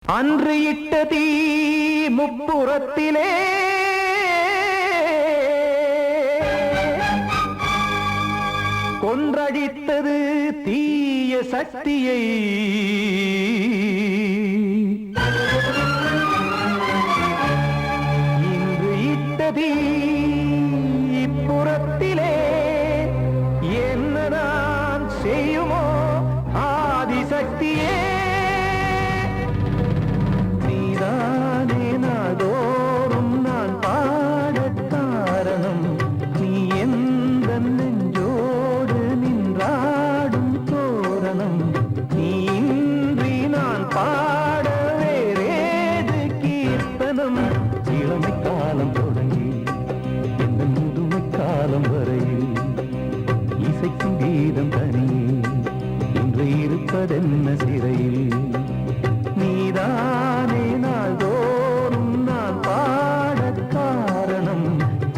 அன்று இட்ட தீ முப்புறத்திலே கொன்றடித்தது தீய சக்தியை. இன்று இட்ட தீ இப்புறத்திலே என்ன நான் செய்யுமோ ஆதிசக்தியே. நீதானே நாடோறும் நான் பாட காரணம். நீ எந்த நெஞ்சோடு நின்றாடும் தோரணம். நீ இன்றி நான் பாட வேறேது கீர்த்தனம். இளமை காலம் தொடங்கி எந்த முதுமை காலம் வரையில் இசைக்கும் கீதம் தனியே இன்று இருப்பதென்ன சிறையில். நீதானே நாள்தோறும் நான் பாட காரணம்.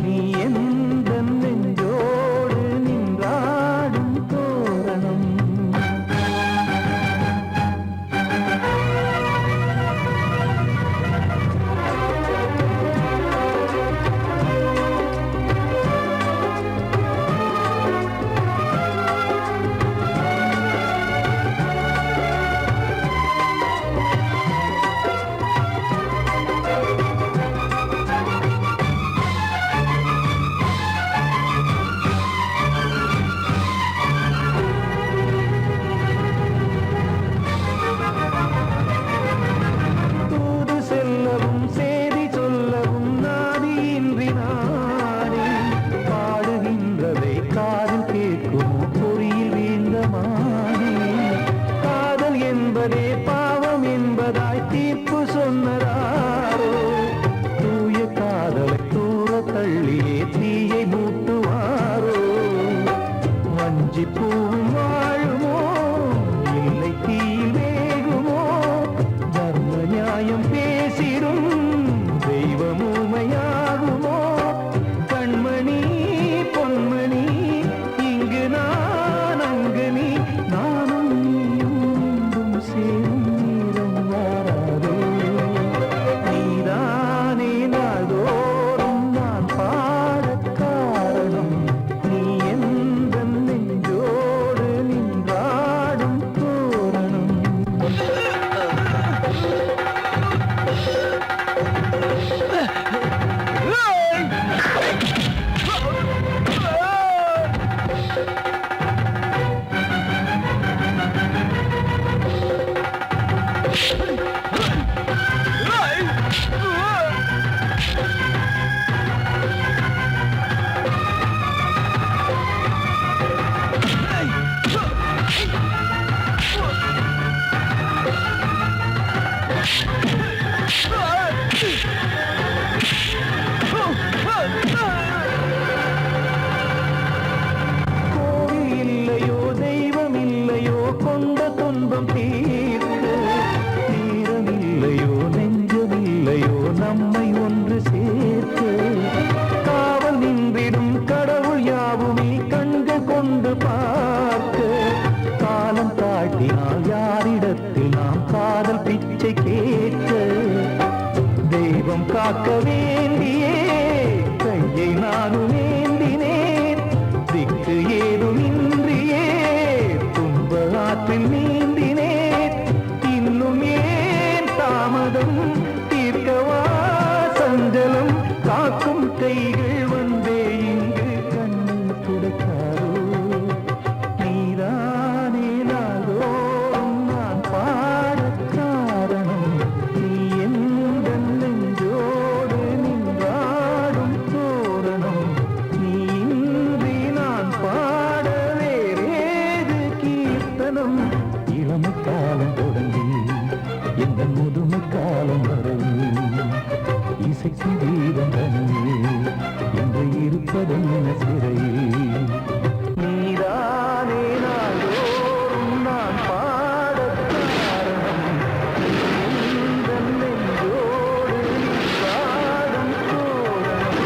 நீ எந்த நெஞ்சோடு நின்றாடும் தோரணம். தூது செல்லவும் சேதி சொல்லவும் நாதியின்றி நானே பாடுகின்றதை காதில் கேட்கும் பொறியில் வீழ்ந்த மானே. காதல் என்பதே பாவம் என்பதாய் தீர்ப்பு சொன்னதாரோ. தூய காதலை தூர தள்ளியே தீயை மூட்டுவாரோ. வஞ்சி பூவும் வாழுமோ இல்லை தீயில் வேகுமோ. தர்ம நியாயம் பேசிடும் தெய்வம் ஊமையாகுமோ. கண்மணி பொன்மணி இங்கு நான் அங்கு நீ நானும் நீயும் மீண்டும் சேரும் நேரம் வாராதோ. நீதானே நாள்தோறும் நான் பாட காரணம். நீ எந்த நெஞ்சோடு நின்றாடும் தோரணம். கோவில் இல்லையோ தெய்வம் இல்லையோ கொண்ட துன்பம் தீர்க்க. நேரம் இல்லையோ நெஞ்சம் இல்லையோ நம்மை ஒன்று சேர்க்க. காவல் நின்றிடும் கடவுள் யாவுமே கண்கள் கொண்டு பார்க்க. காலம் தாட்டினால் யாரிடத்தில் நாம் காதல் பிச்சை கேட்க. தெய்வம் காக்க வேண்டியே கையை நானும் ஏந்தினேன். திக்கு ஏதுமின்றியே துன்ப ஆற்றில் நீந்தினேன். இன்னும் ஏன் தாமதம் தீர்க்கவா சஞ்சலம். காக்கும் கைகள் வந்தே இங்கு கண்ணை துடைக்காரோ. நீதானே நாள்தோறும் நான் பாட காரணம். நீ எந்த நெஞ்சோடு நின்றாடும் தோரணம். நீ இன்றி நான் பாட வேறேது கீர்த்தனம். இளமை காலம் தொடங்கி எந்த முதுமை காலம் வரையில் இசைக்கும் கீதம் தனியே என்று இருப்பதென்ன சிறையில். நீதானே நாள்தோறும் நான் பாட காரணம். நீ எந்த நெஞ்சோடு நின்றாடும் தோரணம்.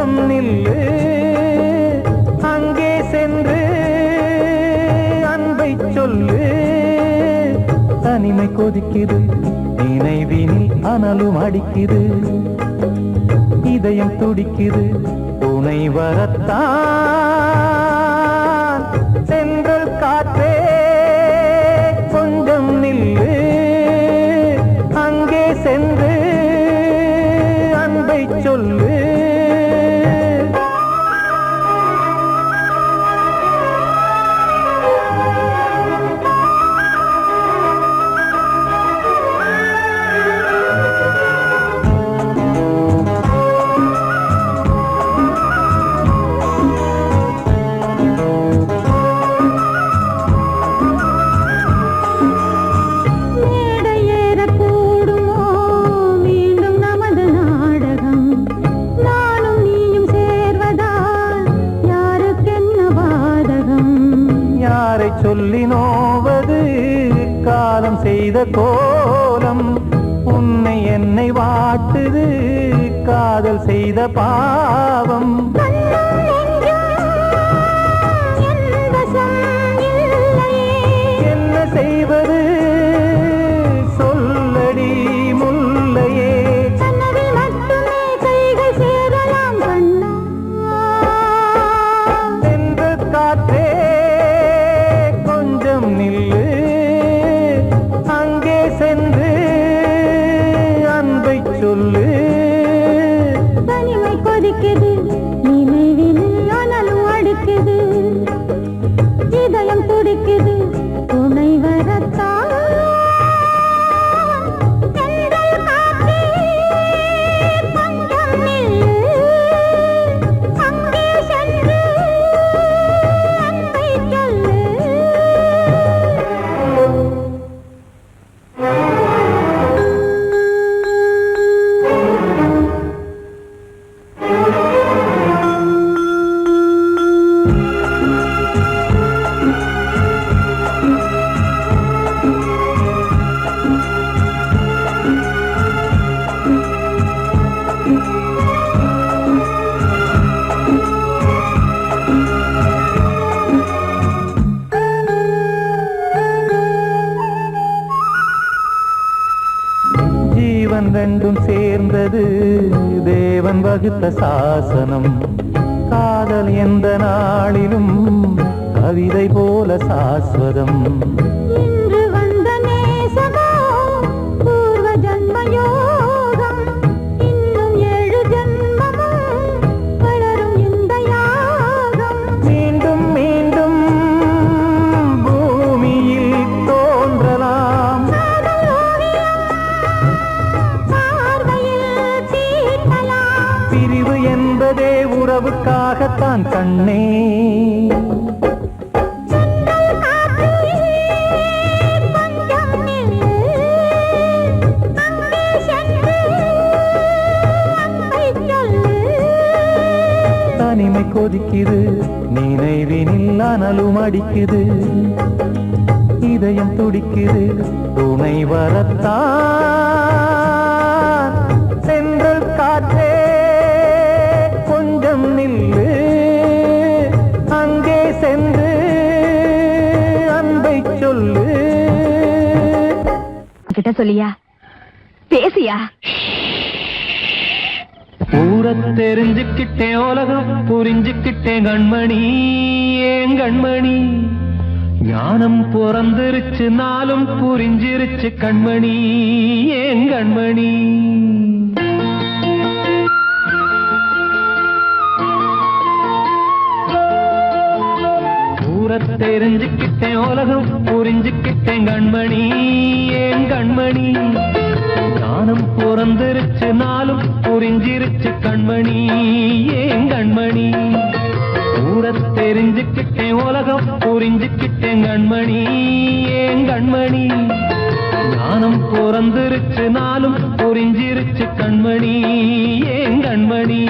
கொஞ்சம் நில்லு அங்கே சென்று அன்பை சொல்லு தனிமை கொதிக்குது நினைவினில் அனலும் அடிக்குது இதயம் துடிக்குது துணை வரத்தான் சென்றல் காற்றே கொஞ்சம் நில்லு அங்கே சென்று அன்பை சொல்லு சொல்லி நோவது காலம் செய்த கோலம் உன்னை என்னை வாட்டுது காதல் செய்த பாவம் என்ன செய்வது சொல்லடி முல்லையே சென்று காற்றே நில்லு அங்கே சென்று அன்பை சொல்லு தனிமை கொதிக்குது நினைவில் அனலும் அடிக்குது இதயம் துடிக்குது துணை வரத்தான் ரெண்டும் சேர்ந்தது தேவன் வகுத்த சாசனம் காதல் எந்த நாளிலும் கவிதை போல சாஸ்வதம் இன்று வந்த நேசமோ பூர்வ ஜன்ம யோகம் இன்னும் 7 ஜன்மமும் வளரும் இந்த யாகம் மீண்டும் மீண்டும் பூமியில் தோன்றலாம் பிரிவு என்பதே உறவுக்காகத்தான் கண்ணே தனிமை கொதிக்குது நினைவினில் அனலும் அடிக்குது இதயம் துடிக்குது துணை வரத்தான் சென்றல் காற்றே கொஞ்சம் நில்லு அங்கே சென்று அன்பை சொல்லு கிட்ட சொல்லியா பேசியா ஊரத் தெரிஞ்சுக்கிட்டேன் உலகம் புரிஞ்சுக்கிட்டேன் கண்மணி ஏன் கண்மணி ஞானம் பிறந்திருச்சு நாளும் புரிஞ்சிருச்சு கண்மணி ஏன் கண்மணி ஊரத் தெரிஞ்சுக்கிட்டேன் உலகம் புரிஞ்சுக்கிட்டேன் கண்மணி ஏன் கண்மணி ஞானம் பிறந்திருச்சு நாளும் புரிஞ்சிருச்சு கண்மணி ஏன் கண்மணி ஊரத் தெரிஞ்சுக்கிட்டேன் உலகம் புரிஞ்சுக்கிட்டேன் கண்மணி ஏன் கண்மணி ஞானம் பிறந்திருச்சு நாளும் புரிஞ்சிருச்சு கண்மணி ஏன் கண்மணி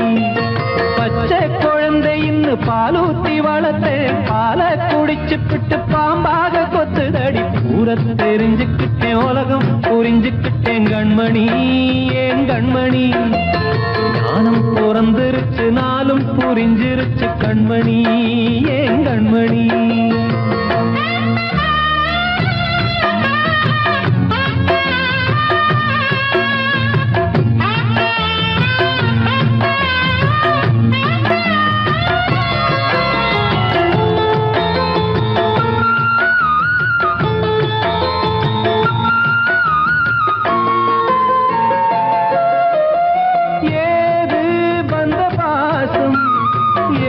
பச்சை குழந்தை இன்னும் பாலூத்தி வளர்த்து பாலை குடிச்சு பிட்டு பாம்பாக கொத்துதடி ஊரத் தெரிஞ்சுக்கிட்டேன் உலகம் புரிஞ்சுக்கிட்டேன் கண்மணி ஏன் கண்மணி ஞானம் பிறந்திருச்சு நாளும் புரிஞ்சிருச்சு கண்மணி ஏன் கண்மணி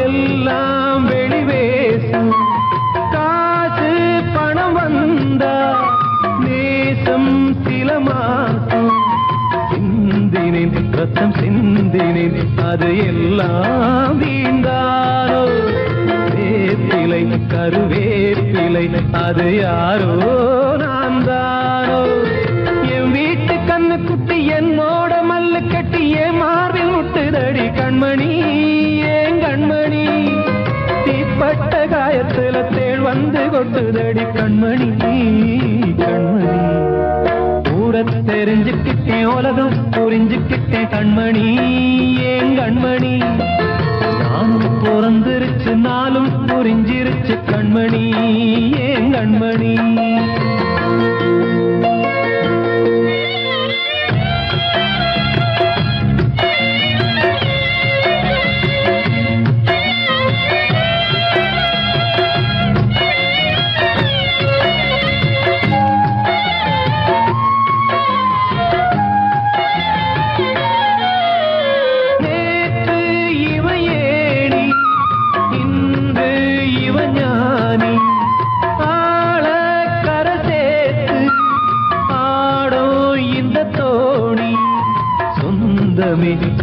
எல்லாம் வெளிவேசம் காசு பணம் வந்தா நேசம் சில மாசம் சிந்தினேன் ரத்தம் சிந்தினேன் அது எல்லாம் வீண்டாரோ வேப்பிலை கருவேப்பிலை அது யாரோ நான் தானோ என் வீட்டு கண்ணு குட்டி என்னோட மல்லு கட்டி என் மார்பில் முட்டுதடி கண்மணி கண்மணி தீப்பட்ட காயத்துல தேள் வந்து கொட்டுதடி கண்மணி கண்மணி ஊரத் தெரிஞ்சுக்கிட்டேன் உலகம் புரிஞ்சுக்கிட்டேன் கண்மணி ஏன் கண்மணி நானும் பிறந்திருச்சு நாளும் புரிஞ்சிருச்சு கண்மணி ஏன் கண்மணி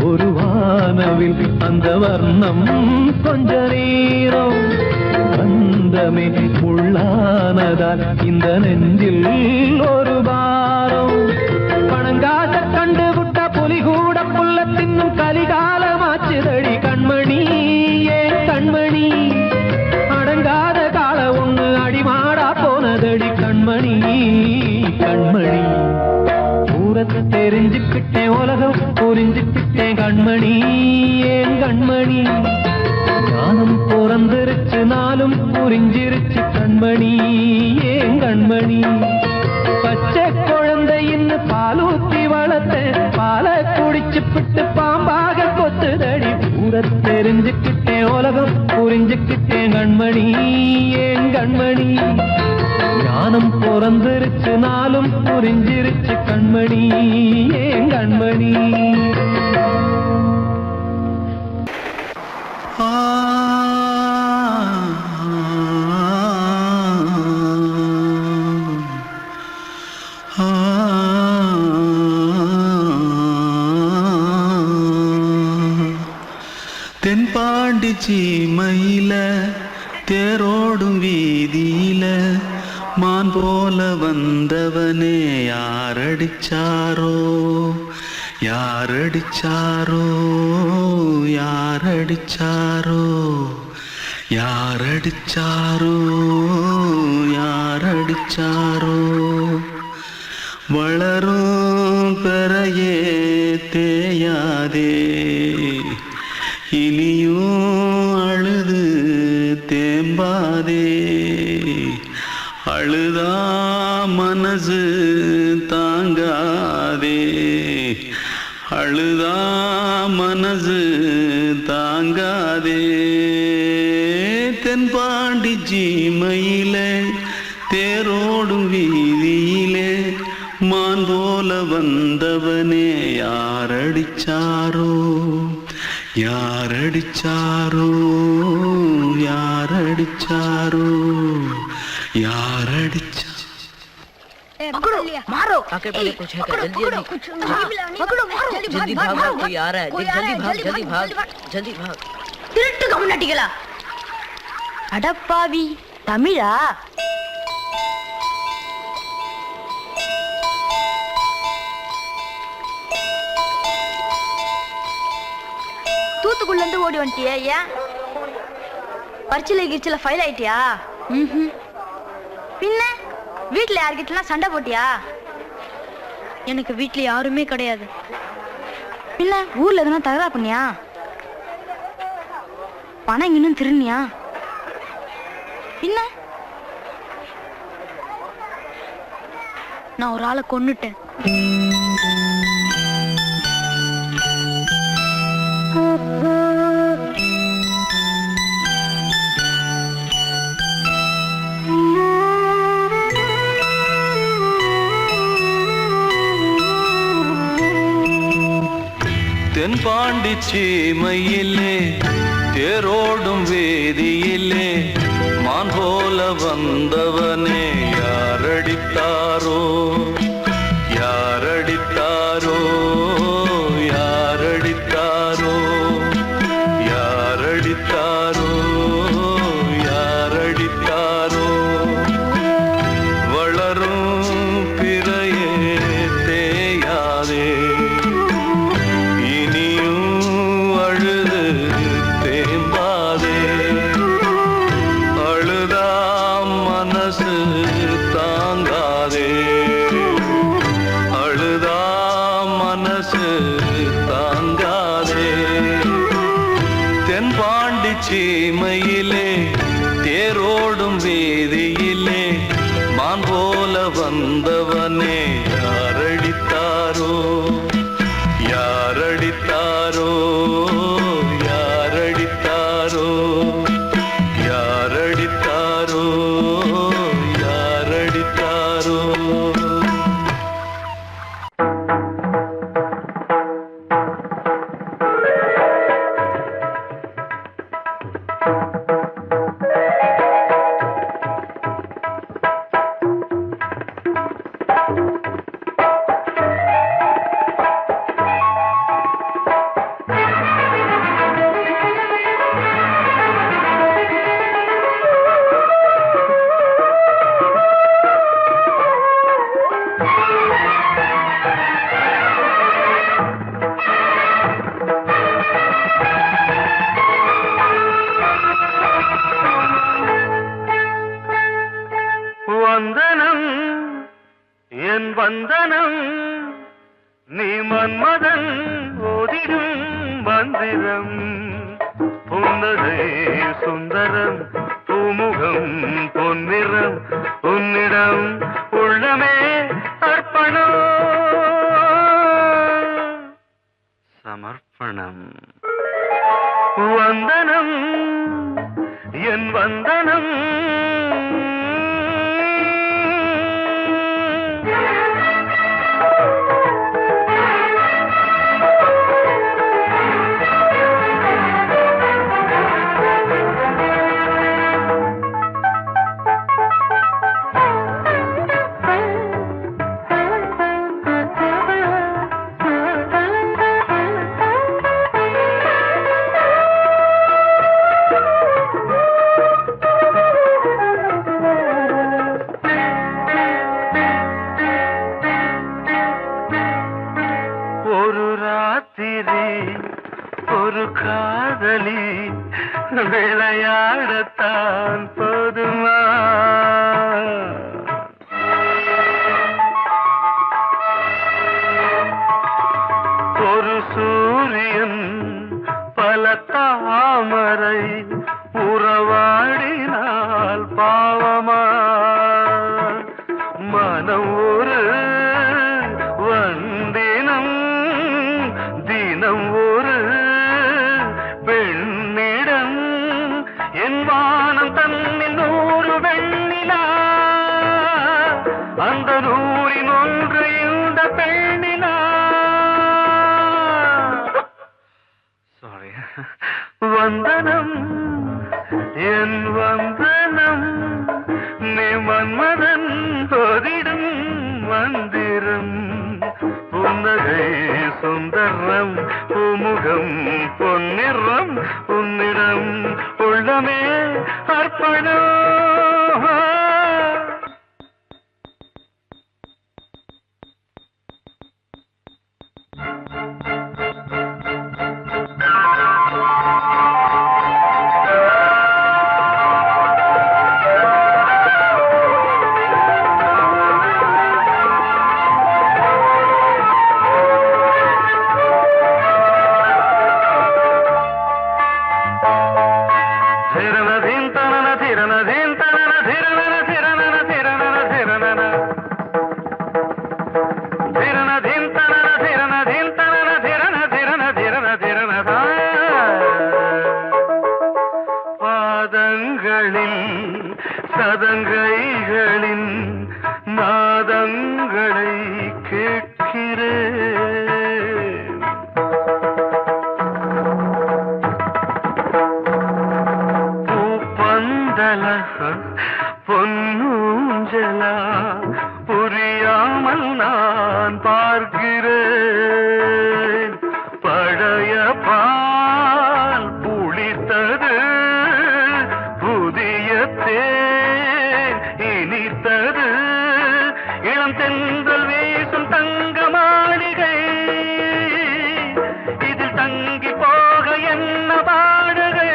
ஒரு வானவில் அந்த வர்ணம் கொஞ்ச நேரம் பந்தமே முள்ளானதால் இந்த நெஞ்சில் ஒரு பாரம் பணங்காச கண்டு விட்ட புலி கூட புல்ல தின்னும் கலிகாலமாச்சுதடி கண்மணி ஏன் கண்மணி அடங்காத கால ஒண்ணு அடிமாடா போனதடி கண்மணி கண்மணி ஊரத் தெரிஞ்சுக்கிட்டேன் உலகம் புரிஞ்சுக்கிட்டேன் கண்மணி ஏன் கண்மணி ஞானம் பிறந்திருச்சு நாளும் புரிஞ்சிருச்சு கண்மணி ஏன் கண்மணி பச்சை குழந்தையின்னு பாலூத்தி வளர்த்த பாலை குடிச்சு பிட்டு பாம்பாக கொத்துதடி ஊரத் தெரிஞ்சுக்கிட்டேன் உலகம் புரிஞ்சுக்கிட்டேன் கண்மணி ஏன் கண்மணி ஞானம் பிறந்திருச்சு நாளும் புரிஞ்சிருச்சு கண்மணி ஏன் கண்மணி தென்பாண்டி சீமையில தேரோடும் வீதியில மான் போல வந்தவனே யாரடிச்சாரோ யாரடிச்சாரோ யாரடிச்சாரோ யாரடிச்சாரோ யாரடிச்சாரோ வளரும் பெறையே தேயாதே இனியும் அழுது தேம்பாதே அழுதா மனசு தாங்காதே அழுதா மனசு தாங்காதே தென்பாண்டி சீமையிலே தேரோடும் வீதியிலே மான் போல வந்தவனே யாரடிச்சாரோ யாரடிச்சாரோ யாரடிச்சாரோ यारडिचा पकड़ो मारो आके पहले कुछ है क्या जल्दी पकड़ो मारो जल्दी भाग कोई आ रहा है जल्दी भाग जल्दी भाग திருட்டு கம்னாட்டிகளா அடப்பாவி தமிழா தூத்துக்குள்ள இருந்து ஓடி வந்துட்டியா ஏன் பரிச்சையில கிரிச்சல ஃபைல் ஆயிட்டியா பின்ன வீட்டுல யார்கிட்டலாம் சண்டை போட்டியா? எனக்கு வீட்டுல யாருமே கிடையாது. இல்ல ஊர்ல எதுனா தகராறு பண்ணியா? பணம் இன்னும் திருநியா? என்ன நான் ஒரு ஆளை கொன்னுட்டேன். தென்பாண்டி சீமையிலே தேரோடும் வேதியிலே மான் போல வந்தவனே யாரடித்தாரோ யாரடித்தாரோ யாரடித்தாரோ யாரடித்தாரோ யாரடித்தாரோ வளரும் பிறையே தேயாதே சீமையிலே தேரோடும் வேதியிலே மான் போல வந்தவனே யாரடித்தாரோ யாரடித்தாரோ யாரடித்தாரோ யாரடித்தாரோ யாரடித்தாரோ வந்தனம் என் வந்தனம் நீ மன்மதன் ஓதிடும் மந்திரம் புன்னகை சுந்தரம் பூமுகம் பொன்னிறம் உன்னிடம் உள்ளமே அர்ப்பணம் சமர்ப்பணம் வந்தனம் என் வந்தனம் ஒரு காதலி விளையாடத்தான் போதுமா ஒரு சூரியன் பல தாமரை உறவாடினால் பாவமா மனம் ஒரு வந்தினம் தினம் ஒரு பெண்ணிடம் என் வானம் தன்னில் 100 வெண்ணிலா அந்த 100ன் ஒன்று இந்த பெண்ணிலா சாரி வந்தனம் என் வந்தனம் நீ மன்மதன் போதிடும் மந்திரம் புன்னகை சுந்தரம் பூமுகம் பொன்னிறம் உன்னிடம் உள்ளமே அர்ப்பணம் ஊஞ்சலா புரியாமல் நான் பார்க்கிறேன். பழைய பால் புளித்தது, புதிய தேன் இனித்தது, இளம் தென்றல் வீசும் தங்க மாளிகை, இதில் தங்கி போக என்ன பாடுகை.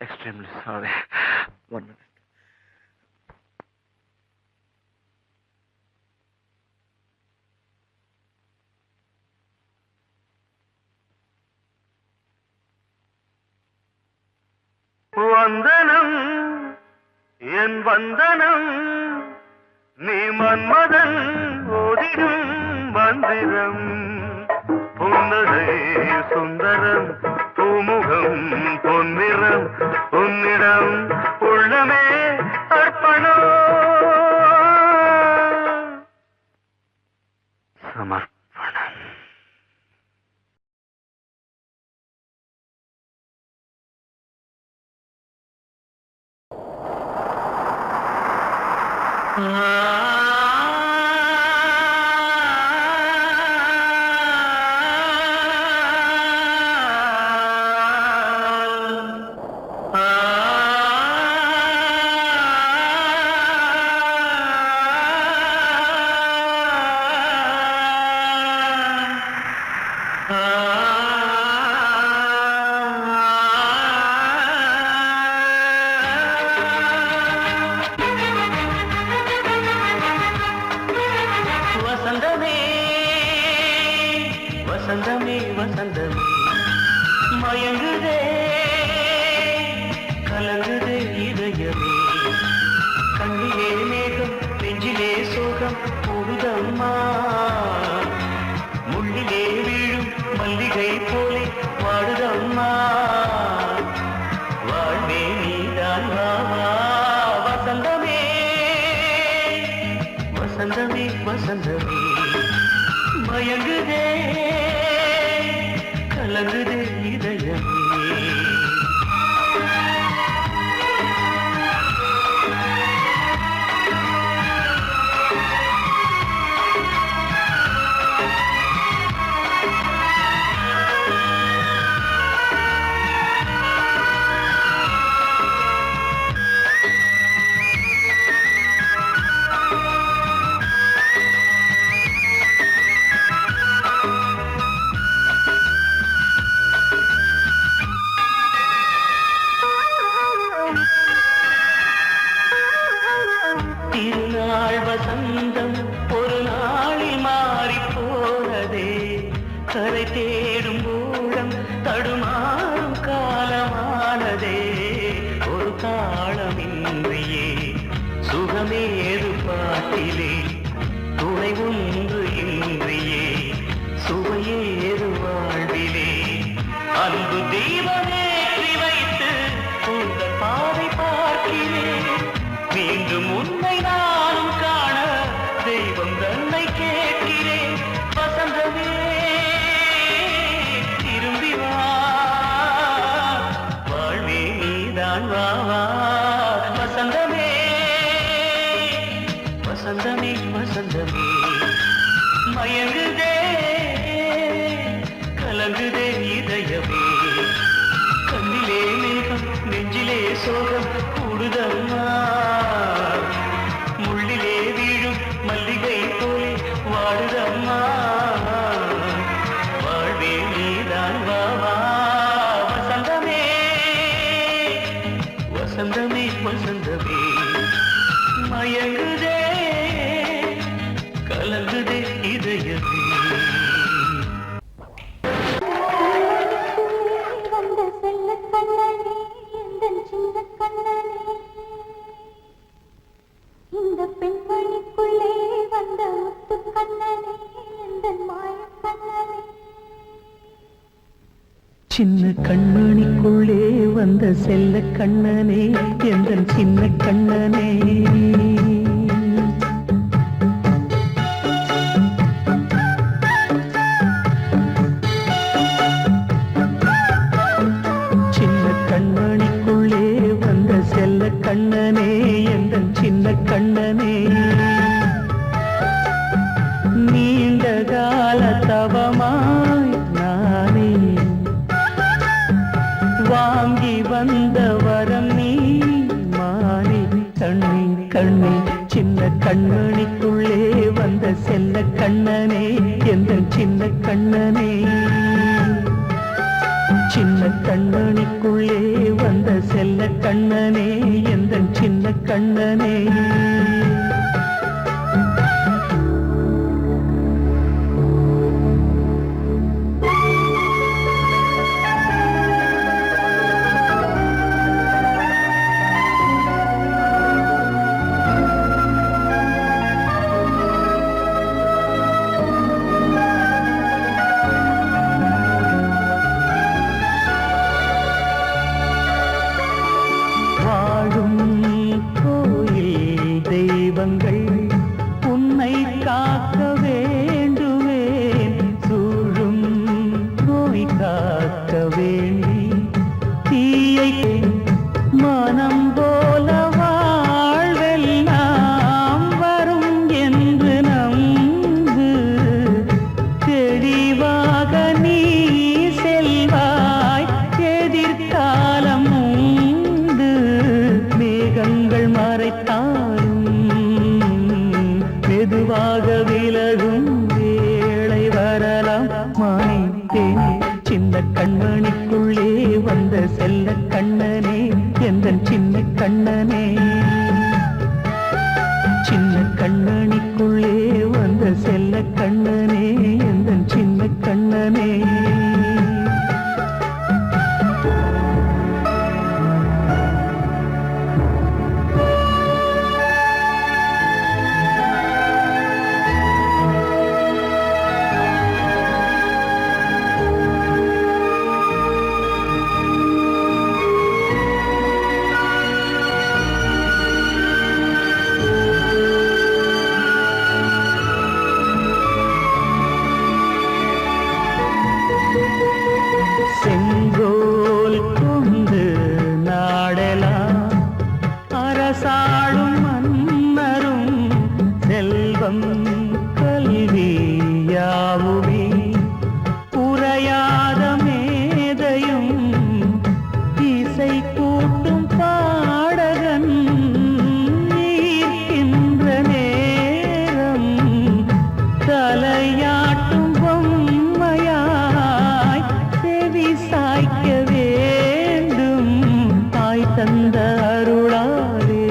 Extremely sorry. 1 minute. வந்தனம் என் வந்தனம், நீ மன்மதன் ஓதிடும் மந்திரம். புன்னகை சுந்தரம், பூமுகம் பொன்னிறம், உன்னிடம் உள்ளமே அர்ப்பணம். சமர்ப்பணம். வசந்தமே வசந்தமே வசந்தமே, மயங்குதே கலங்குதே இதயமே. கண்ணிலே மேகம் நெஞ்சிலே சோகம் கூடுதம்மா, முள்ளிலே வீழும் மல்லிகை போலே வாடுதம்மா. வாழ்வே நீதான் வா வா. வசந்தமே வசந்தமே வசந்தமே, மயங்குதே கலங்குதே இதயமே. திருநாள் வசந்தம் ஒரு நாளில் மாறி போனதே, கரை தேடும் ஊழம் தடுமாறும் காலமானதே. ஒரு தாளமின்றியே சுகமேது பாட்டிலே, துணை ஒன்று இன்றியே சுவையேது வாழ்விலே. அன்பு தீபமேற்றி வைத்து உங்கள் பாதை பார்க்கிறேன், மீண்டும் உன்னை நானும் காண தெய்வம் தன்னை கேட்கிறேன். வசந்தமே திரும்பி வா, வாழ்வே நீதான் வா வா. வசந்தமே வசந்தமே வசந்தமே, மயங்குதே கலங்குதே இதயமே. கண்ணிலே மேகம் நெஞ்சிலே சோகம் கூடுதம்மா, முள்ளிலே வீழும் மல்லிகை போலே வாடுதம்மா. வாழ்வே நீதான் வா வா. வசந்தமே வசந்தமே வசந்தமே, மயங்குதே கலங்குதே இதயமே. வந்த செல்ல கண்ணனே, எந்தன் சின்ன கண்ணனே, இந்த பெண்மணிக்குள்ளே வந்த முத்து கண்ணனே, எந்தன் மாய கண்ணனே. சின்ன கண்மணிக்குள்ளே வந்த செல்ல கண்ணனே, எந்தன் சின்ன கண்ணனே. சின்ன கண்மணிக்குள்ளே வந்த செல்ல கண்ணனே, கண்ணனே எந்தன் சின்ன கண்ணனே நீண்ட கால தவமாய் நானே வாங்கி வந்த வரம் நீ மானே கண்ணே கண்ணே சின்ன கண்மணிக்குள்ளே வந்த செல்ல கண்ணனே எந்தன் சின்ன கண்ணனே சின்ன கண்ணனுக்குள்ளே வந்த செல்ல கண்ணனே எந்தன் சின்ன கண்ணனே உன்னை காக்க வேண்டுவேன் சூழும் நோய் காக்க வேண்டி தீயை மனம் போல வாழ்வெல்லாம் வரும் என்று நம்பு தெளிவாக நீ செல்வாய் எதிர்காலம் உண்டு மேகங்கள் மறைத்தாலும் மெதுவாக விலகும் வேளை வரலாம் மானே சின்ன கண்மணிக்குள்ளே வந்த செல்ல கண்ணனே எந்தன் சின்ன கண்ணனே சின்ன கண்மணிக்குள்ளே வந்த செல்ல கண்ணனே எந்தன் சின்ன கண்ணனே செங்கோல் கொண்டு நாடலாம் அரசாளும் மன்னரும் செல்வம் கல்வி யாவுமே உரையாத மேதையும் இசை கூட்டும் பாடகன் ஈர்க்கின்ற நேரம் தலையாட்டும் பொம்மையாய் செவி சாய்க்க வேண்டும் தாய் தந்த அருளாலே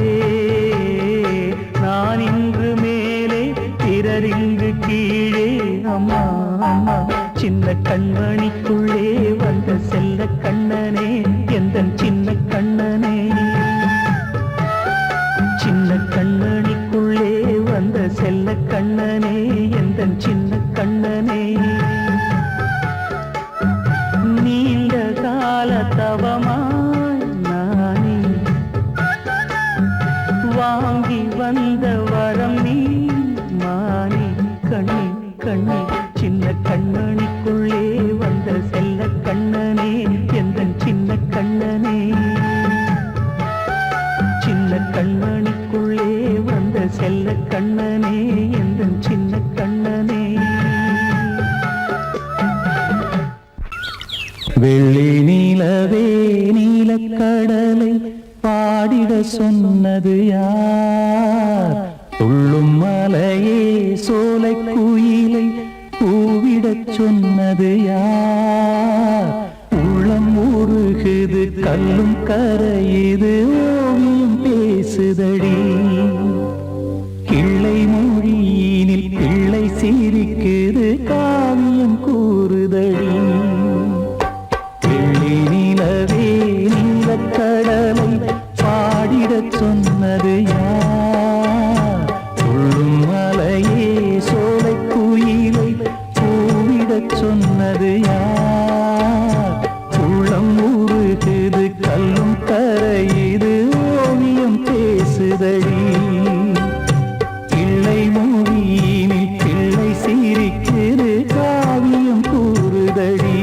நான் இன்று மேலே பிறர் இங்கு கீழே அம்மா அம்மா சின்ன கண்மணிக்குள்ளே வந்த செல்ல கண்ணனே எந்தன் சின்ன கண்ணனே சின்ன கண்மணிக்குள்ளே வந்த செல்ல கண்ணனே எந்தன் சின்ன கண்ணனே நீண்ட கால தவமாய் நானே வாங்கி வந்த வரம் நீ மானே கண்ணே கண்ணே சின்ன கண்ணனுக்குள்ளே வந்த செல்ல கண்ணனே எந்தன் சின்ன கண்ணனே சின்ன கண்ணனுக்குள்ளே வந்த செல்ல கண்ணனே எந்தன் சின்ன கண்ணனே வெள்ளி நீலவே நீலக்கடலை பாடிட சொன்னது யார் துள்ளும் மலையே சோலை குயிலை பூவிடச் சொன்னது யார் உள்ளம் உருகுது கல்லும் கரையுது ஓவியம் பேசுதடி கிள்ளை மொழியினில் பிள்ளை சிரிக்குது காவியம் கூறுதடி வெள்ளி நிலவே நீலக்கடலை பாடிடச் சொன்னது யார் துள்ளும் மலையே சோலை குயிலை பூவிடச் சொன்னது யார் உள்ளம் உருகுது கல்லும் கரையுது ஓவியம் பேசுதடி கிள்ளை மொழியினில் பிள்ளை சிரிக்குது காவியம் கூறுதடி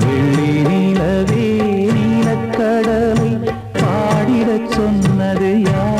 வெள்ளி நிலவே நீலக்கடலை பாடிடச் சொன்ன சொன்னது யார்?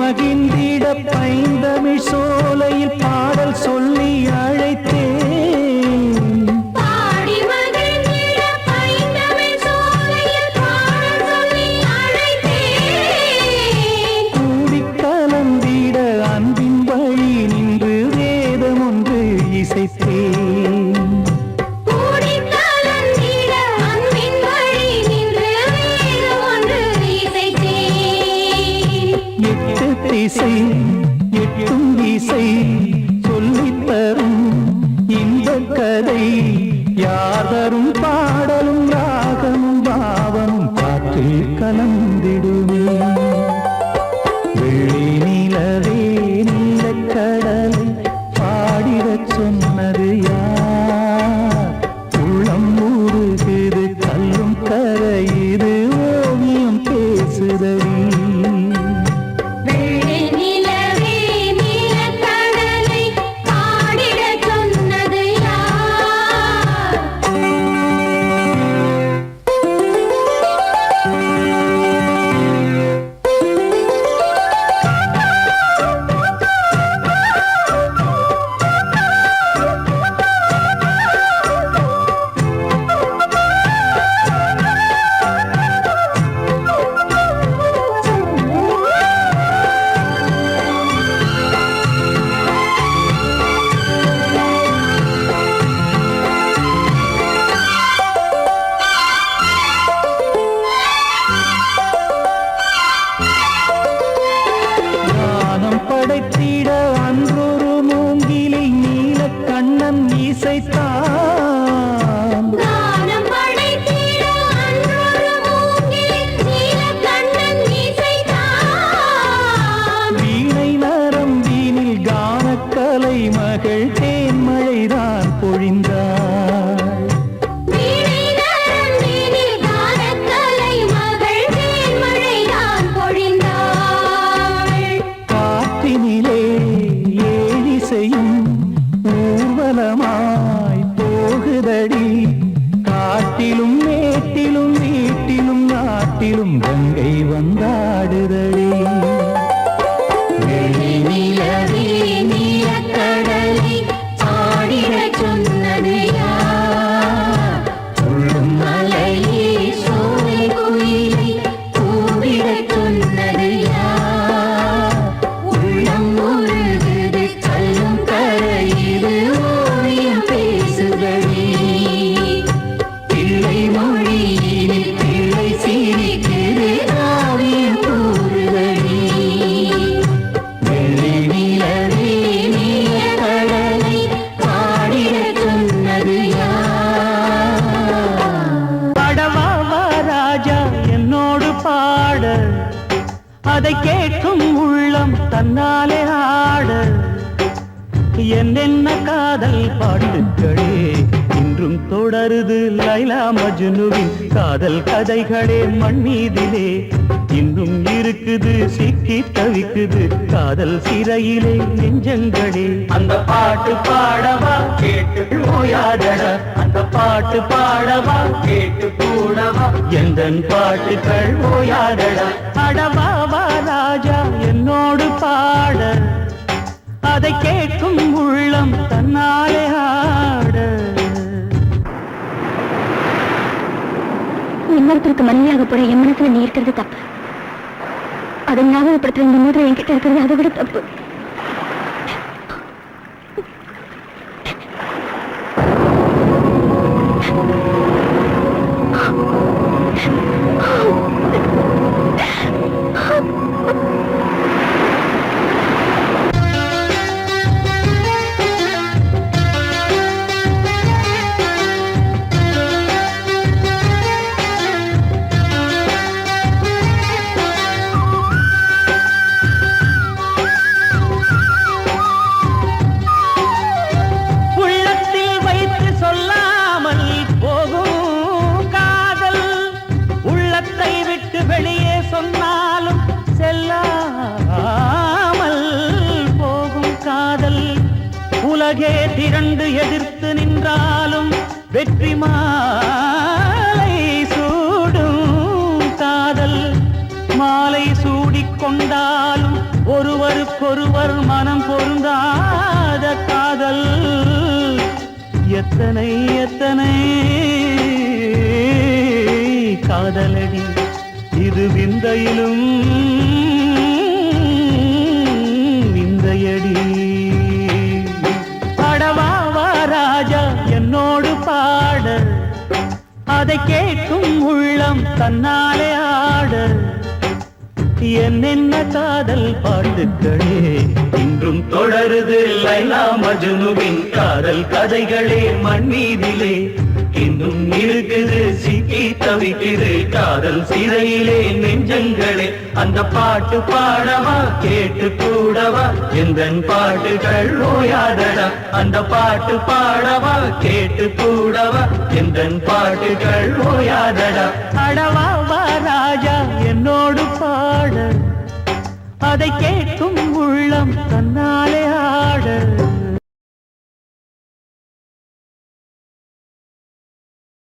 மகிழ்ந்திட பைந்தமிழ் சோலையில் பாடல் சொல்லி அழைத்தேன். பாடி மகிழ்ந்திட பைந்தமிழ் சோலையில் பாடல் சொல்லி அழைத்தேன். கூடிக் கலந்திட அன்பின் வழி நின்று வேதம் ஒன்று இசைத்தேன். கூடிக் கலந்திட அன்பின் வழி நின்று வேதம் ஒன்று இசைத்தேன். எட்டு திசை எட்டும் இசை சொல்லித் தரும் இன்பக் கதை யார் தரும் பாடலும் ராகமும் பாவமும் காற்றில் கலந்திடுமே. வெள்ளி நிலவே நீலக்கடலை பாடிடச் சொன்னது யார்? உள்ளம் ஊறுகிறது கல்லும் கரையுது ஓவியம் பேசுதடி. வெள்ளி நிலவே நீலக்கடலை பாடிடச் சொன்னது யார்? ஞானம் படைத்திட அன்றொரு மூங்கிலில் நீலக்கண்ணன் இசைத்தான். கானம் படைத்திட அன்றொரு மூங்கில் நீலக்கண்ணன் இசைத்தான். வீணை நரம்பினில் கானக்கலை மகள் தேன்மழைதான் பொழிந்தாள். வீணை நரம்பினில் கானக்கலை மகள் தேன்மழைதான் பொழிந்தாள். காற்றினிலே ஏழிசையும் ஊர்வலமாய் போகுதடி. காட்டிலும் மேட்டிலும் வீட்டிலும் நாட்டிலும் கங்கை வந்தாடுதடி. வெள்ளி நிலவே நீலக்கடலை பாடிடச் சொன்னது யார்? உள்ளும் மலையே சோலை குயிலை கூவிடச் சொன்னது யார்? உள்ளம் உருகுது கல்லும் கரையுது ஓவியம் பேசுதடி. பிள்ளை மொழியினில் பிள்ளை சிரிக்குது காவியம் கூறுதடி. வெள்ளி நிலவே நீலக்கடலை பாடிடச் சொன்னது யார்? பாடவா ராஜா என்னோடு பாட, அதை கேட்கும் உள்ளம் தன்னாலே ஆட. என்னென்ன காதல் பாட்டுக்களே இன்றும் தொடருது லைலா மஜ்னுவின் காதல் கதைகளே மண் மீதிலே. இன்னும் இருக்குது சிக்கி தவிக்குது காதல் சிறையிலே நெஞ்சங்களே. அந்த பாட்டு பாடவா கேட்டு ஓயாதடா, அந்த பாட்டு பாடவா கேட்டு கூடவா, எந்தன் பாட்டுக்கள் ஓயாதடா. அடவாவா ராஜா என்னோடு பாட, அதை கேட்கும் உள்ளம் தன்னாலே ஆட. இன்னொருத்தருக்கு மனைவியாக போற என் மனசுல நீ இருக்கிறது தப்பு. அதை ஞாபகப்படுத்துற இந்த மாதிரி என்கிட்ட இருக்கிறது அதை விட தப்பு. உலகே திரண்டு எதிர்த்து நின்றாலும் வெற்றி மாலை சூடும் காதல் மாலை சூடிக்கொண்டாலும் ஒருவருக்கொருவர் மனம் பொருந்தாத காதல் எத்தனை எத்தனை காதலடி இது விந்தையிலும் விந்தையடி படவாவா ராஜா என்னோடு பாட அதை கேட்கும் உள்ளம் தன்னாலே ஆட என்னென்ன காதல் பாட்டுக்களே இன்றும் தொடருது லைலா மஜ்னுவின் காதல் கதைகளே மண் மீதிலே இன்னும் இருக்குது சிக்கி தவிக்குது காதல் சிறையிலே நெஞ்சங்களே அந்த பாட்டு பாடவா கேட்டு கூடவா எந்தன் பாட்டுகள் ஓயாதடா அந்த பாட்டு பாடவா கேட்டு கூடவா எந்தன் பாட்டுகள் ஓயாதடா அடவா ராஜா என்னோடு பாட அதை கேட்கும் உள்ளம் தன்னாலே